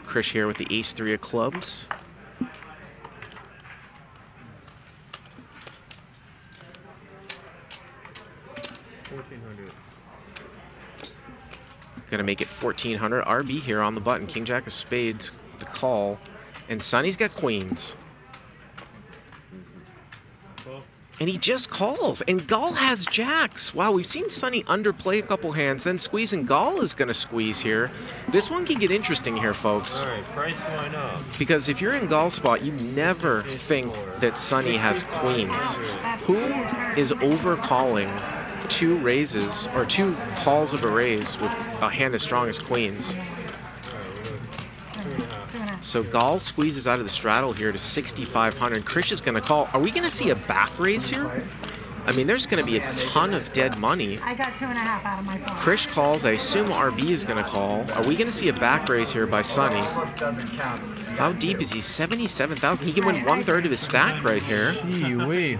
Krish here with the ace-3 of clubs. Gonna make it 1400. RB here on the button. King Jack of spades, the call, and Sonny's got queens. And he just calls, and Gall has jacks. Wow, we've seen Sonny underplay a couple hands, then squeeze, and Gall is gonna squeeze here. This one can get interesting here, folks. All right, price line up. Because if you're in Gall's spot, you never think that Sonny has queens. Who is overcalling 2 raises, or 2 calls of a raise with a hand as strong as queens? So Gall squeezes out of the straddle here to 6,500. Krish is going to call. Are we going to see a back raise here? I mean, there's going to be a ton of dead money. I got 2.5 out of my phone. Krish calls. I assume RB is going to call. Are we going to see a back raise here by Sonny? How deep is he? 77,000. He can win 1/3 of his stack right here. Gee-wee.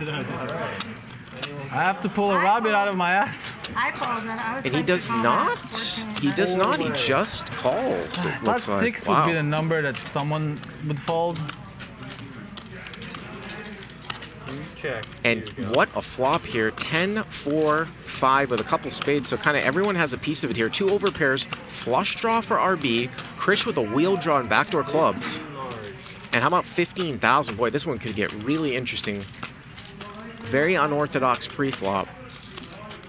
I have to pull a rabbit out of my ass. I folded. I was And he does not. He does not. He just calls. It About looks like. 6 Wow. would be the number that someone would fold. Check. And what a flop here. 10, 4, 5 with a couple spades. So kind of everyone has a piece of it here. 2 overpairs. Flush draw for RB. Krish with a wheel draw and backdoor clubs. And how about 15,000? Boy, this one could get really interesting. Very unorthodox pre-flop.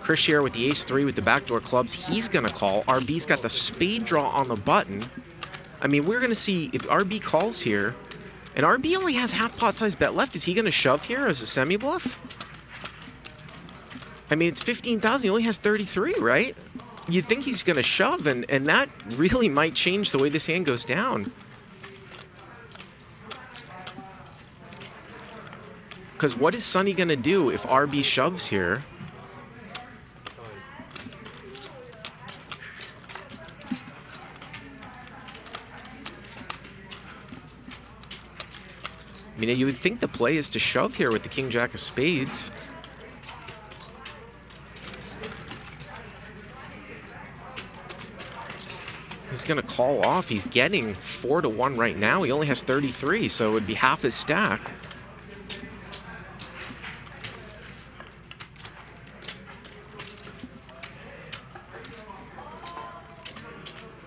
Krish here with the ace-3 with the backdoor clubs. He's going to call. RB's got the spade draw on the button. I mean, we're going to see if RB calls here. And RB only has half pot size bet left. Is he going to shove here as a semi-bluff? I mean, it's 15,000. He only has 33, right? You'd think he's going to shove, and that really might change the way this hand goes down. Because what is Sonny going to do if RB shoves here? I mean, you would think the play is to shove here with the King Jack of spades. He's going to call off. He's getting 4-1 right now. He only has 33, so it would be half his stack.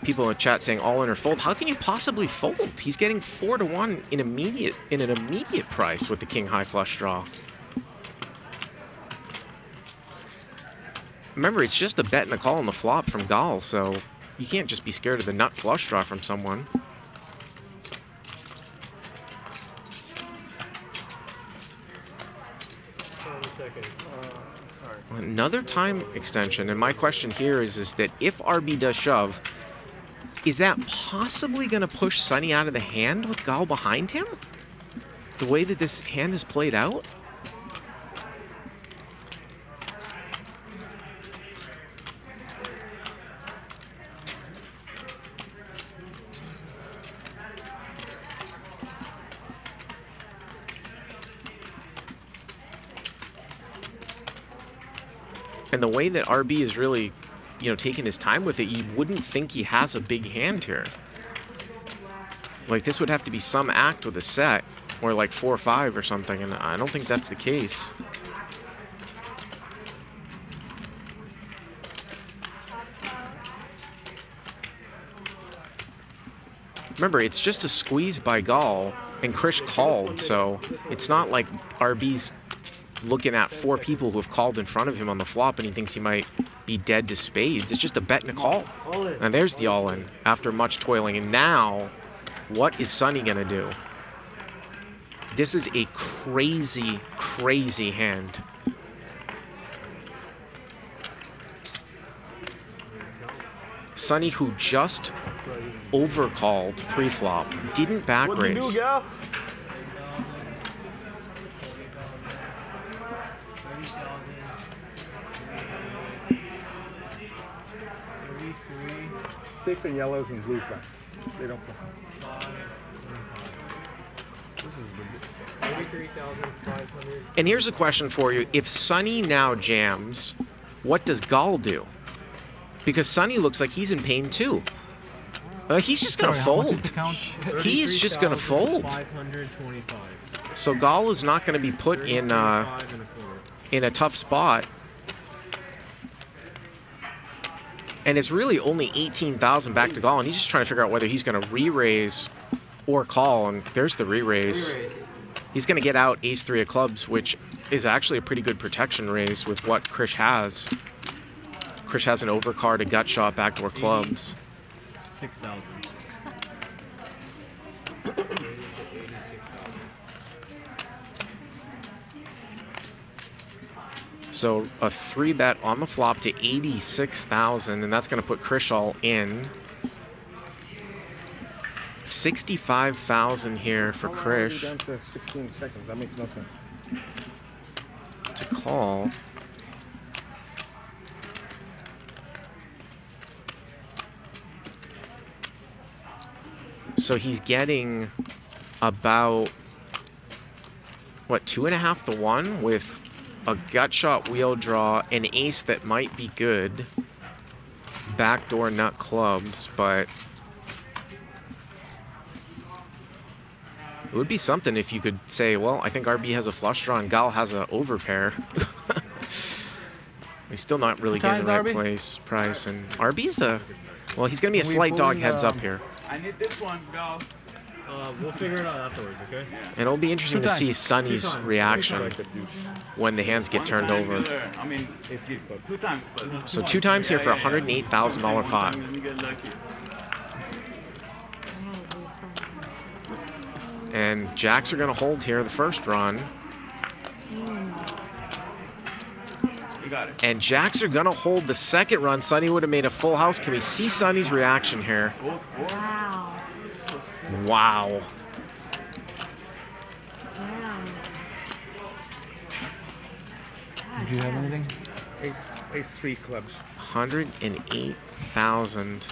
People in chat saying all in or fold. How can you possibly fold? He's getting 4-1 in an immediate price with the king high flush draw. Remember, it's just a bet and a call on the flop from Gall, so you can't just be scared of the nut flush draw from someone. Another time extension, and my question here is that if RB does shove, is that possibly going to push Sonny out of the hand with Gall behind him? The way that this hand is played out? And the way that RB is really, you know, taking his time with it, you wouldn't think he has a big hand here. Like, this would have to be some act with a set, or like 4-5 or something, and I don't think that's the case. Remember, it's just a squeeze by Gall, and Krish called, so it's not like RB's looking at 4 people who have called in front of him on the flop and he thinks he might be dead to spades. It's just a bet and a call. And there's the all-in after much toiling. And now, what is Sonny going to do? This is a crazy, crazy hand. Sonny, who just overcalled pre-flop, didn't back raise. What you do, gal? Take the yellows and blues back. They don't play. This is 33,500. And here's a question for you. If Sonny now jams, what does Gall do? Because Sonny looks like he's in pain too. He's just gonna Sorry, how much is fold. the count? He's just gonna fold. 525. So Gall is not gonna be put in a tough spot. And it's really only 18,000 back to Gall, and he's just trying to figure out whether he's gonna re-raise or call, and there's the re-raise. He's gonna get out ace-3 of clubs, which is actually a pretty good protection raise with what Krish has. Krish has an overcard, a gut shot, backdoor clubs. 6,000. So a 3-bet on the flop to 86,000, and that's going to put Krish all in. 65,000 here for Krish. Down to 16 seconds. That makes no sense. To call. So he's getting about, what, 2.5 to 1 with a gut shot wheel draw, an ace that might be good, backdoor nut clubs, but it would be something if you could say, well, I think RB has a flush draw and Gal has an overpair. He's still not really getting the right price, and RB's well, he's going to be a slight dog heads up here. I need this one, go. We'll figure it out afterwards, okay? And it'll be interesting to see Sonny's reaction when the hands get turned over. I mean, if you 2 times. So 2 times here for a $108,000 pot. And jacks are going to hold here the first run. You got it. And jacks are going to hold the second run. Sonny would have made a full house. Can we see Sonny's reaction here? Wow. Wow. Do you have anything? Ace 3 clubs. 108,000.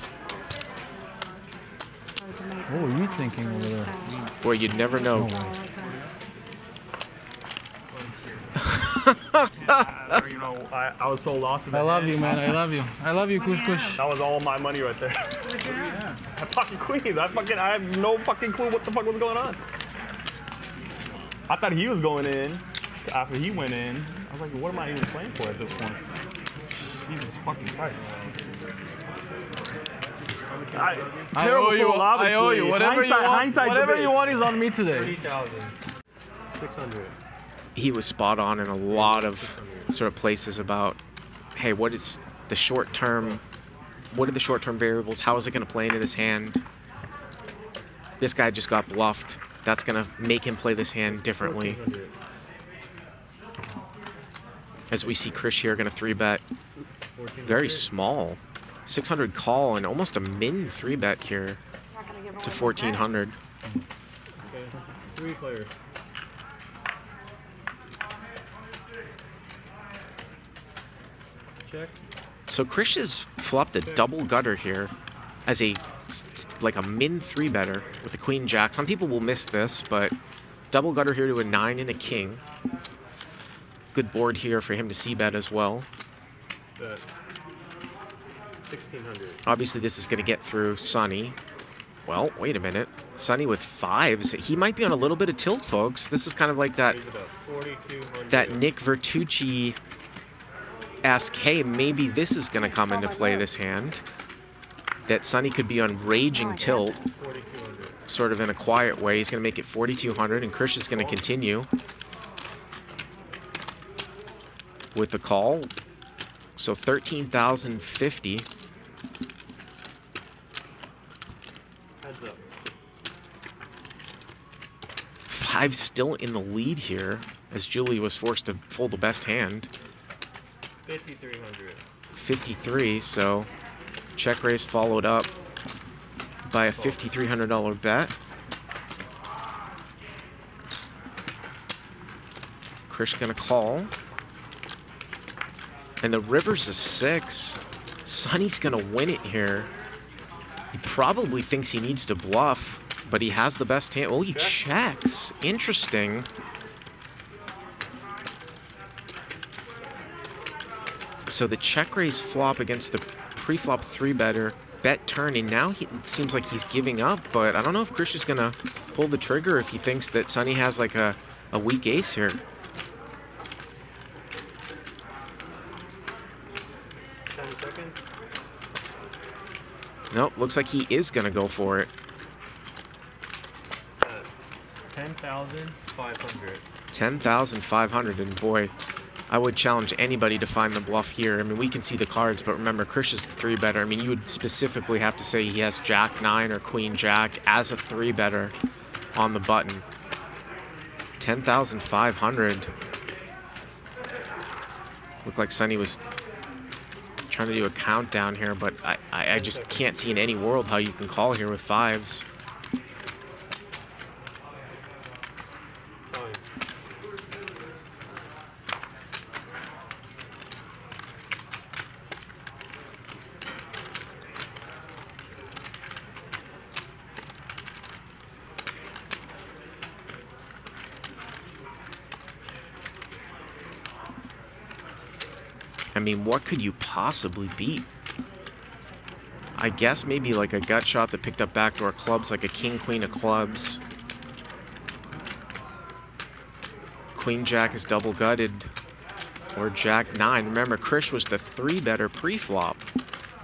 What were you thinking over there? Boy, you'd never know. You know, I was so lost in that. I love you, man. I love you. I love you, Kush Kush. That was all my money right there. I fucking queens. I have no fucking clue what the fuck was going on. I thought he was going in after he went in. I was like, what am I even playing for at this point? Jesus fucking Christ. I owe you. I owe you. Whatever you want is on me today. 3,000. 600. He was spot on in a lot of sort of places about, hey, what are the short-term variables? How is it going to play into this hand? This guy just got bluffed. That's going to make him play this hand differently. As we see Krish here going to 3-bet very small. 600 call and almost a min 3-bet here to 1,400. Okay. 3 players. Check. So Krish has flopped a double gutter here as like a min 3-better with the queen jack. Some people will miss this, but double gutter here to a 9 and a king. Good board here for him to c-bet as well. Bet. 1,600. Obviously, this is going to get through Sonny. Well, wait a minute. Sonny with 5s. He might be on a little bit of tilt, folks. This is kind of like that, 4,200. that Nick Vertucci-esque, hey, maybe this is going to come into play this hand. That Sonny could be on raging tilt, 4,200. sort of in a quiet way. He's going to make it 4,200, and Krish is going to continue with the call. So 13,050. Heads up. 5 still in the lead here, as Julie was forced to fold the best hand. 5,300. 53, so check raise followed up by a $5,300 bet. Krish gonna call. And the river's a 6. Sonny's gonna win it here. He probably thinks he needs to bluff, but he has the best hand. Oh, he checks. Interesting. So the check raise flop against the pre-flop 3-better bet turn, and now it seems like he's giving up, but I don't know if Krish is going to pull the trigger if he thinks that Sonny has like a weak ace here. 10 seconds. Nope, looks like he is going to go for it. 10,500. 10,500, and boy, I would challenge anybody to find the bluff here. I mean, we can see the cards, but remember, Krish is the 3-better. I mean, you would specifically have to say he has Jack 9 or Queen Jack as a 3-better on the button. 10,500. Looked like Sonny was trying to do a countdown here, but I just can't see in any world how you can call here with 5s. I mean, what could you possibly beat? I guess maybe like a gut shot that picked up backdoor clubs, like a king, queen of clubs. Queen Jack is double gutted. Or Jack 9. Remember, Krish was the 3-better pre-flop.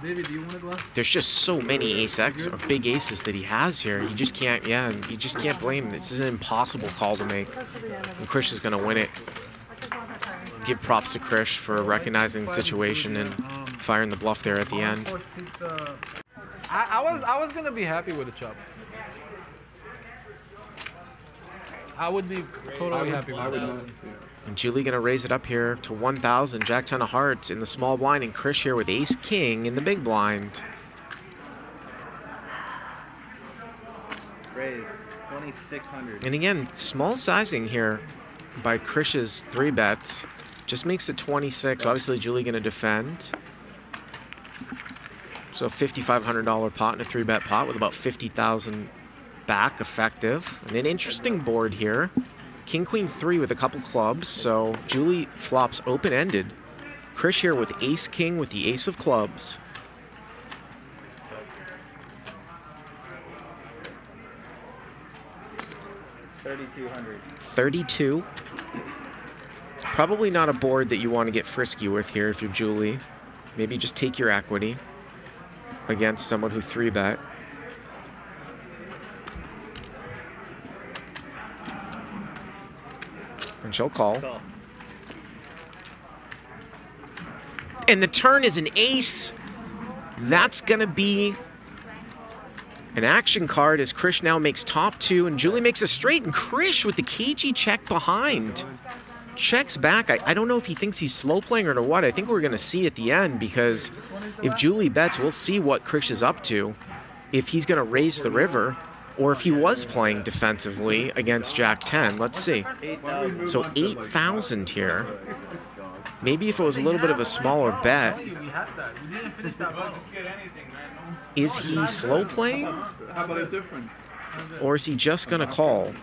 David, do you want a glass? There's just so many ace-x or big aces that he has here. You just can't, yeah, and you just can't blame him. This is an impossible call to make. And Krish is going to win it. Give props to Krish for recognizing the situation and firing the bluff there at the end. I was gonna be happy with a chop. I would be totally happy with a chop. And Julie gonna raise it up here to 1,000. Jack 10 of hearts in the small blind, and Krish here with ace king in the big blind. Raise 2,600. And again, small sizing here by Krish's 3-bets. Just makes it 26. Obviously, Julie going to defend. So a $5,500 pot and a 3-bet pot with about 50,000 back effective. And an interesting board here. King, queen, 3 with a couple clubs. So Julie flops open-ended. Krish here with ace, king with the ace of clubs. $3,200. 32. Probably not a board that you want to get frisky with here if you're Julie. Maybe just take your equity against someone who 3-bet. And she'll call. And the turn is an ace. That's going to be an action card as Krish now makes top 2 and Julie makes a straight, and Krish with the cagey check behind. Checks back. I don't know if he thinks he's slow playing or what. I think we're going to see at the end, because if Julie bets, we'll see what Krish is up to. If he's going to raise the river, or if he was playing defensively against Jack 10. Let's see. So 8,000 here. Maybe if it was a little bit of a smaller bet. Is he slow playing? How about a different? Or is he just going to call?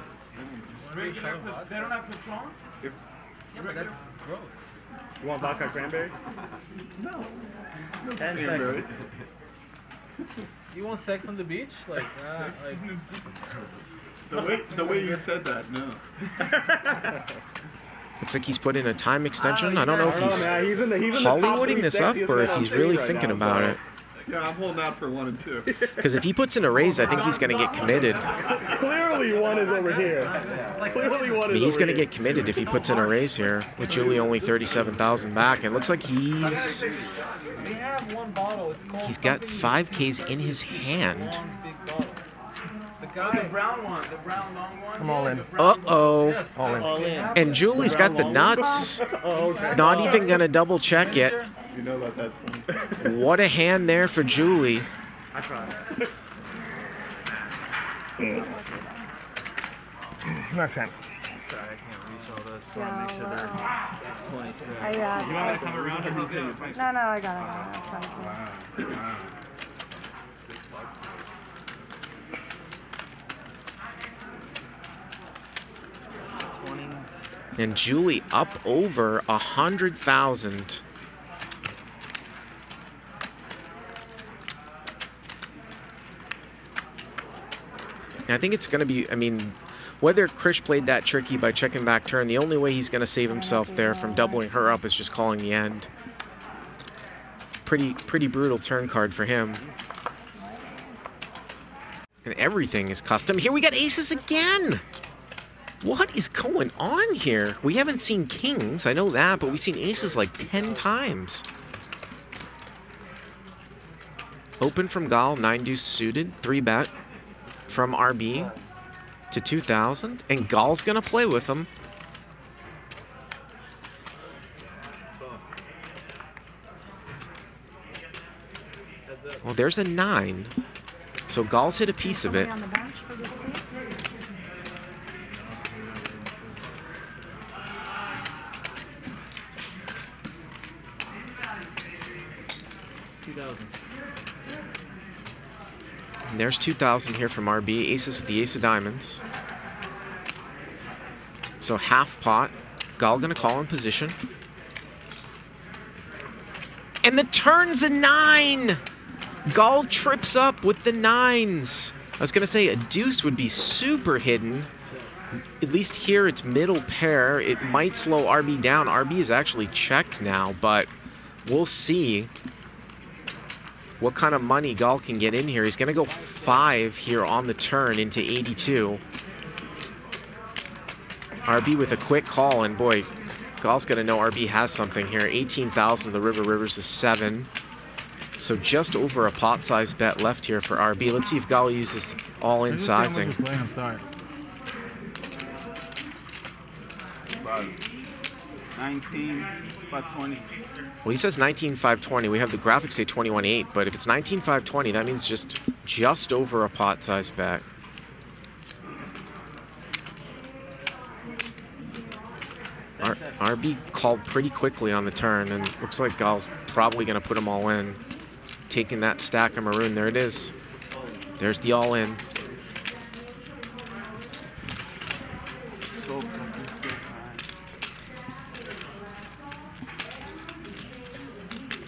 Yeah, but that's gross. You want vodka cranberry? No. 10 seconds. You want sex on the beach? Like The way you said that, no. Looks like he's put in a time extension. I don't know if he's he's in the Hollywooding this up or if he's really thinking about it. Yeah, I'm holding out for 1 and 2. Because if he puts in a raise, I think he's going to get committed. Clearly one is over here. Clearly one is He's going to get committed if he puts in a raise here, with Julie only 37,000 back. It looks like he's got 5Ks in his hand. The brown one, the brown long one. I'm all in. Uh-oh. All in. And Julie's got the nuts. Not even going to double check it. You know about that one. What a hand there for Julie. I tried. Not fan. Sorry, I can't reach all those. I want to make sure they're 26. You want me to come around and read No, I got it. Send it to you. And Julie up over 100,000. I think it's going to be, I mean, whether Krish played that tricky by checking back turn, the only way he's going to save himself there from doubling her up is just calling the end. Pretty brutal turn card for him. And everything is custom. Here we got aces again. What is going on here? We haven't seen kings, I know that, but we've seen aces like 10 times. Open from Gal, 9 deuce suited, 3-bet from RB to 2,000, and Gal's gonna play with him. Well, there's a 9, so Gal's hit a piece of it. On the bench for this seat. And there's 2,000 here from RB. Aces with the ace of diamonds. So half pot. Gal gonna call in position. And the turn's a 9! Gal trips up with the 9s. I was gonna say a deuce would be super hidden. At least here it's middle pair. It might slow RB down. RB is actually checked now, but we'll see what kind of money Gal can get in here. He's gonna go 5 here on the turn into 82. RB with a quick call, and boy, Gal's gonna know RB has something here. 18,000 of the river. Rivers is 7. So just over a pot size bet left here for RB. Let's see if Gal uses all-in sizing. I'm sorry. 19, about 20. Well, he says 19,520. We have the graphics say 21.8, but if it's 19,520, that means just over a pot size bet. RB called pretty quickly on the turn, and looks like Gal's probably going to put them all in. Taking that stack of maroon. There it is. There's the all-in.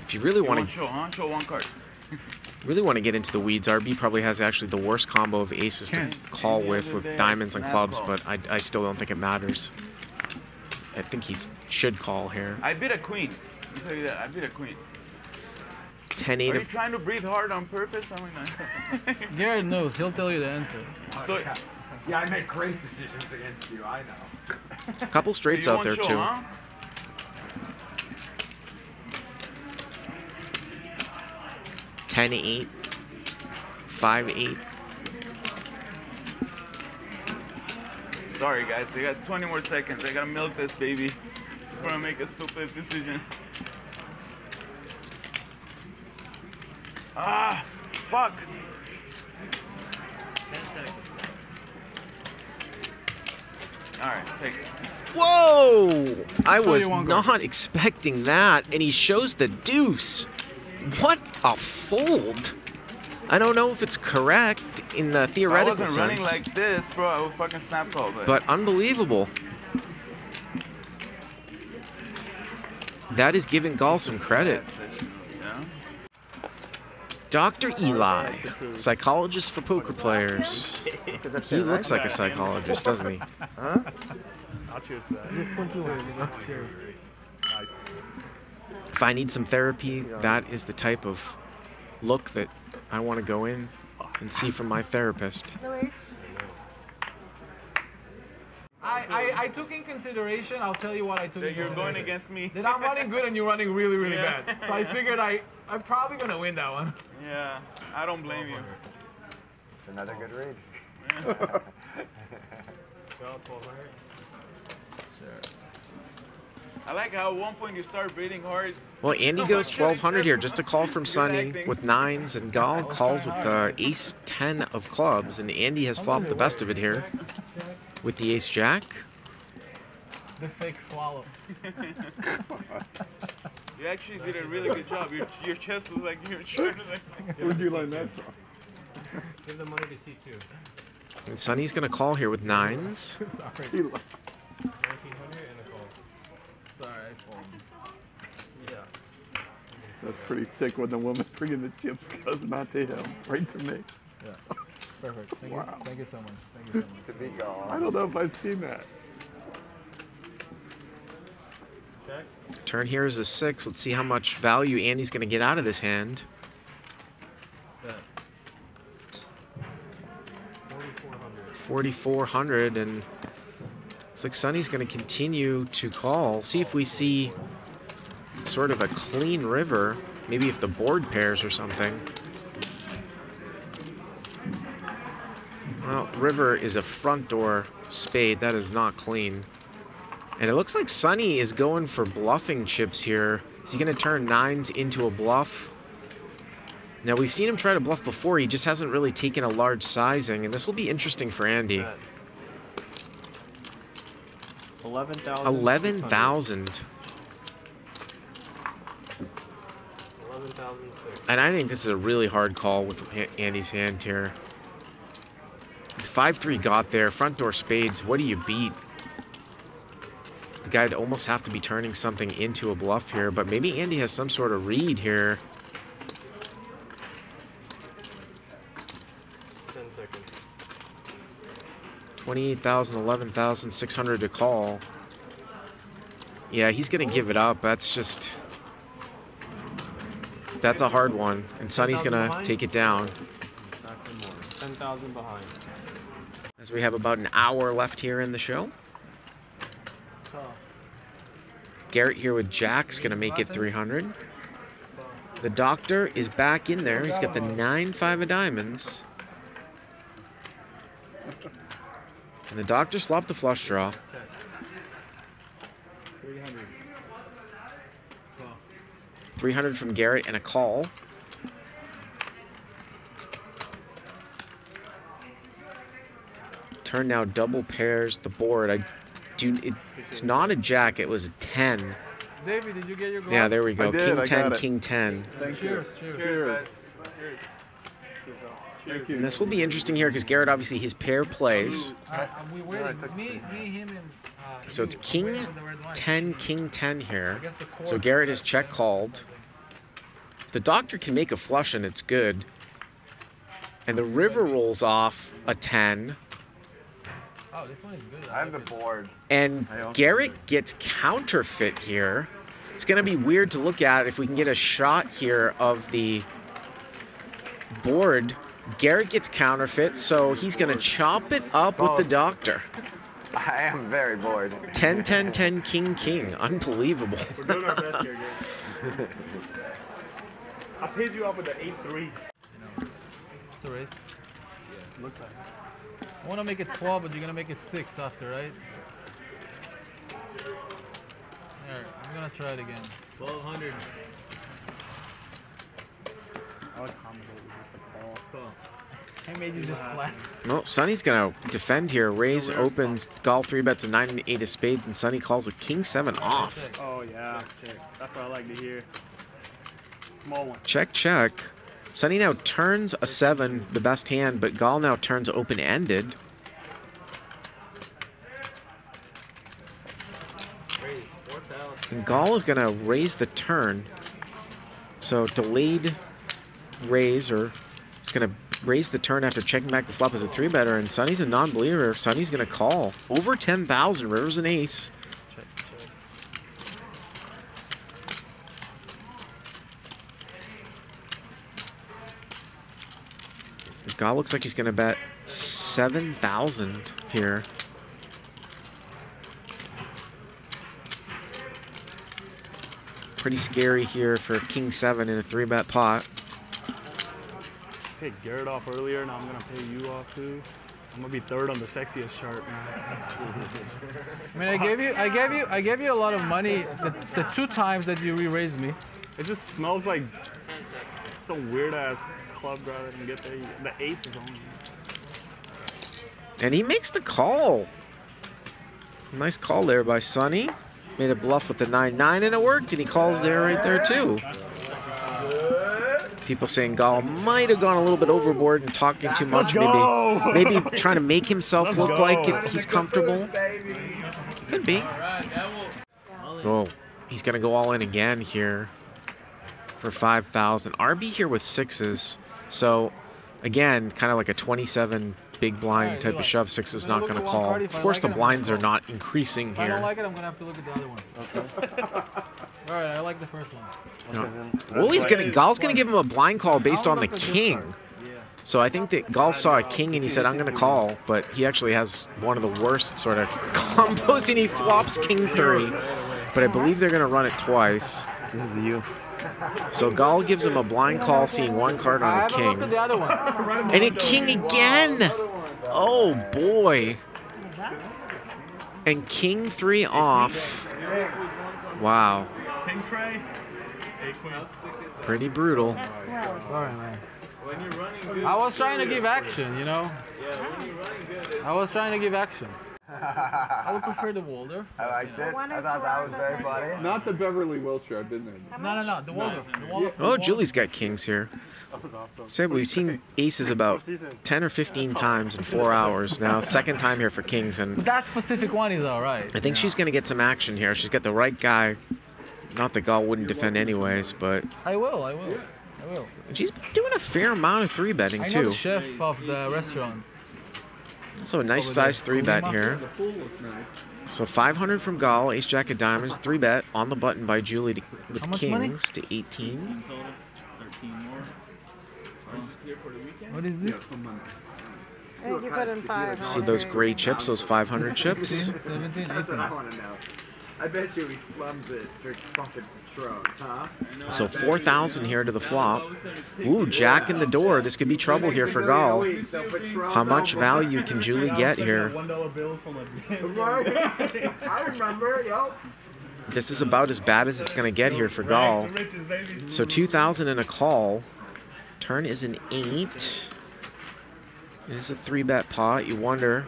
If you really want to show one card. really want to get into the weeds, RB probably has actually the worst combo of aces to call with diamonds and clubs, but I still don't think it matters. I think he should call here. I beat a queen. I'll tell you that. I beat a queen. 10-8 Are you of... trying to breathe hard on purpose? I mean, Garrett knows. He'll tell you the answer. so, Yeah, I make great decisions against you, I know. A couple straights you out won't there, show, too. Huh? 10-8. 5-8. Sorry, guys. I got 20 more seconds. I gotta milk this baby before I make a stupid decision. Ah, fuck. All right, take it. Whoa! I was you one go. not expecting that, and he shows the deuce. What a fold! I don't know if it's correct in the If I theoretical wasn't running sense, like this, bro, I would fucking snap call. but unbelievable. That is giving Gal some credit. Yeah. Dr. Eli, psychologist for poker players. He looks like a psychologist, doesn't he? I'll cheers to that. If I need some therapy, that is the type of look that I want to go in and see from my therapist. Luis? I took in consideration, I'll tell you what I took That in you're going consideration. against me. That I'm running good and you're running really, really Yeah. bad. So I figured I'm probably going to win that one. Yeah, I don't blame you. Another good read. I like how at one point you start breathing hard. Well, Andy goes 1,200 here, just a call from Sonny with 9s, and Gal calls with the ace-10 of clubs, and Andy has flopped the best of it here with the ace-jack. The fake swallow. You actually did a really good job. Your chest was like your shoulder was like. Where'd you learn that from? Give the money to C2. And Sonny's going to call here with 9s. $1,900 and a call. Sorry, I folded. Yeah. That's pretty sick when the woman bringing the chips goes not to him, right to me. Perfect. Thank you. Thank you so much. Thank you so much. To be gone. I don't know if I've seen that. Turn here is a 6. Let's see how much value Andy's going to get out of this hand. 4,400, and looks like Sonny's going to continue to call. See if we see sort of a clean river. Maybe if the board pairs or something. Well, river is a front door spade. That is not clean. And it looks like Sonny is going for bluffing chips here. Is he going to turn 9s into a bluff? Now, we've seen him try to bluff before. He just hasn't really taken a large sizing, and this will be interesting for Andy. 11,000. 11,000. And I think this is a really hard call with Andy's hand here. 5-3 got there. Front door spades. What do you beat? The guy would almost have to be turning something into a bluff here, but maybe Andy has some sort of read here. 10 seconds. 28,000, 11,600 to call. Yeah, he's going to give it up. That's just... That's a hard one. And Sonny's going to take it down. 10,000 behind. As we have about an hour left here in the show. Garrett here with Jack's going to make it 300. The doctor is back in there. He's got the 9-5 of diamonds. And the doctor flopped the flush draw. 300. 300 from Garrett and a call. Turn now double pairs the board. It's not a jack, it was a 10. David, did you get your glass? Yeah, there we go. I did, King I 10, got it. King 10. Thank Cheers, you. cheers. Thank you. And this will be interesting here because Garrett, obviously, his pair plays. We waited. Me, him, and... So it's King we waited for the red line. 10, King 10 here. I guess the core- So Garrett has check called. The doctor can make a flush and it's good. And the river rolls off a 10. Oh, this one is good. I have the board. And Garrett gets counterfeit here. It's going to be weird to look at if we can get a shot here of the board. Garrett gets counterfeit, so he's going to chop it up with the doctor. I am very bored. 10, 10, 10, King, King. Unbelievable. We're doing our best here, Gary. I paid you off with the 8-3. It's a race. Yeah, looks like it. I want to make it 12, but you're going to make it 6 after, right? Alright, I'm going to try it again. 1,200. I made you just flat. Well, Sonny's going to defend here. Raise opens, Gall 3 bets a 9 and 8 of spades, and Sonny calls with King 7 off. Oh, yeah. That's what I like to hear. Small one. Check, check. Sonny now turns a 7, the best hand, but Gall now turns open-ended. And Gall is going to raise the turn. So delayed raise, or he's going to raise the turn after checking back the flop as a 3-better, and Sonny's a non-believer. Sonny's going to call. Over 10,000, river's an ace. Gall looks like he's going to bet 7,000 here. Pretty scary here for King 7 in a 3-bet pot. Paid Garrett off earlier, now I'm gonna pay you off too. I'm gonna be third on the sexiest chart, man. I mean, I gave you a lot of money the 2 times that you re-raised me. It just smells like some weird ass club guy that can get there. The ace is on me. And he makes the call. Nice call there by Sonny. Made a bluff with the 9-9 and it worked, and he calls there right there too. People saying Gall might have gone a little bit overboard and talking too much. Maybe trying to make himself look like he's comfortable. Could be. Oh, he's gonna go all in again here for 5,000. RB here with 6s. So Again, kind of like a 27 big blind type of shove. Six is not going to call. Of course, the blinds are not increasing If I don't here. like it, I'm gonna have to look at the other one. All right, I like the first one. Gall's gonna give him a blind call based on the king. So I think that Gall saw a king and he said, I'm gonna call, but he actually has one of the worst sort of combos and he flops king 3. But I believe they're gonna run it twice. This is you. So Gall gives him a blind call, seeing one card on a Look at king. the other one. And a king again! Oh boy. And king 3 off. Wow. King tray. Pretty brutal. That's gross. Sorry, man. I was trying to give action, you know? I was trying to give action. I would prefer the Waldorf. I liked it. I thought that was very funny. Not the Beverly Wilshire, didn't it? No, the Waldorf. The Waldorf. Oh, Julie's got kings here. Said we've seen aces about 10 or 15 times in 4 hours now. Second time here for kings, and That specific one is all right. I think she's going to get some action here. She's got the right guy. Not that Gall wouldn't defend anyways, but I will. she's been doing a fair amount of 3-betting I know too. the chef of the restaurant. So a nice size 3-bet here. The pool looks nice. So 500 from Gall, ace jack of diamonds, 3-bet on the button by Julie with How much money? kings to 18. 13 more. What is this? I think you put in 5. See those gray chips, those 500 chips? 17, That's what 18. I want to know. I bet you he slums it, drinks Crumpet Patron, huh? So 4,000 here to the flop. Ooh, jack in the door. This could be trouble here for Gall. How much value can Julie get here? $1 bill from a I remember, yo. This is about as bad as it's going to get here for Gall. So 2,000 and a call. Turn is an 8. It is a 3-bet pot. You wonder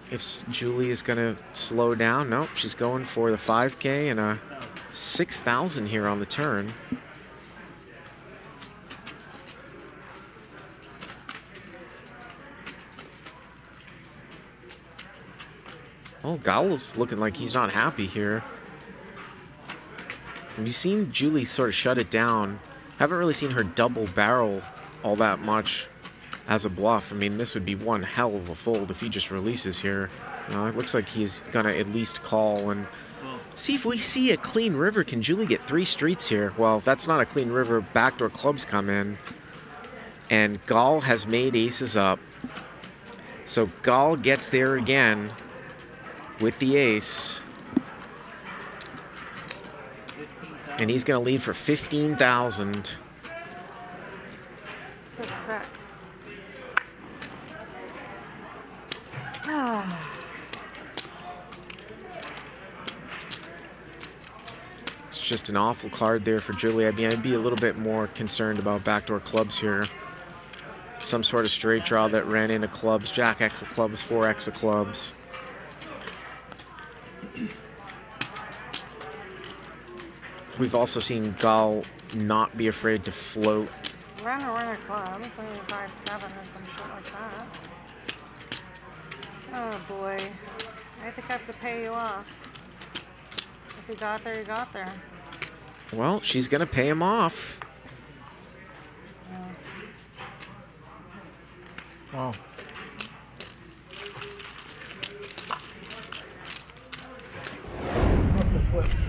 if Julie is going to slow down. Nope, she's going for the 5K and a 6,000 here on the turn. Oh, Gall's looking like he's not happy here. We've seen Julie sort of shut it down. Haven't really seen her double barrel all that much as a bluff. I mean, this would be one hell of a fold if he just releases here. It looks like he's gonna at least call and see if we see a clean river. Can Julie get 3 streets here? Well, that's not a clean river. Backdoor clubs come in. And Gall has made aces up. So Gall gets there again with the ace. And he's gonna lead for 15,000. So sick. It's just an awful card there for Julie. I mean, I'd be a little bit more concerned about backdoor clubs here. Some sort of straight draw that ran into clubs. Jack X of clubs, 4X of clubs. We've also seen Gall not be afraid to float. Run or winner clubs, maybe 5-7 or some shit like that. Oh boy. I think I have to pay you off. If you got there, you got there. Well, she's gonna pay him off. Oh. The flips.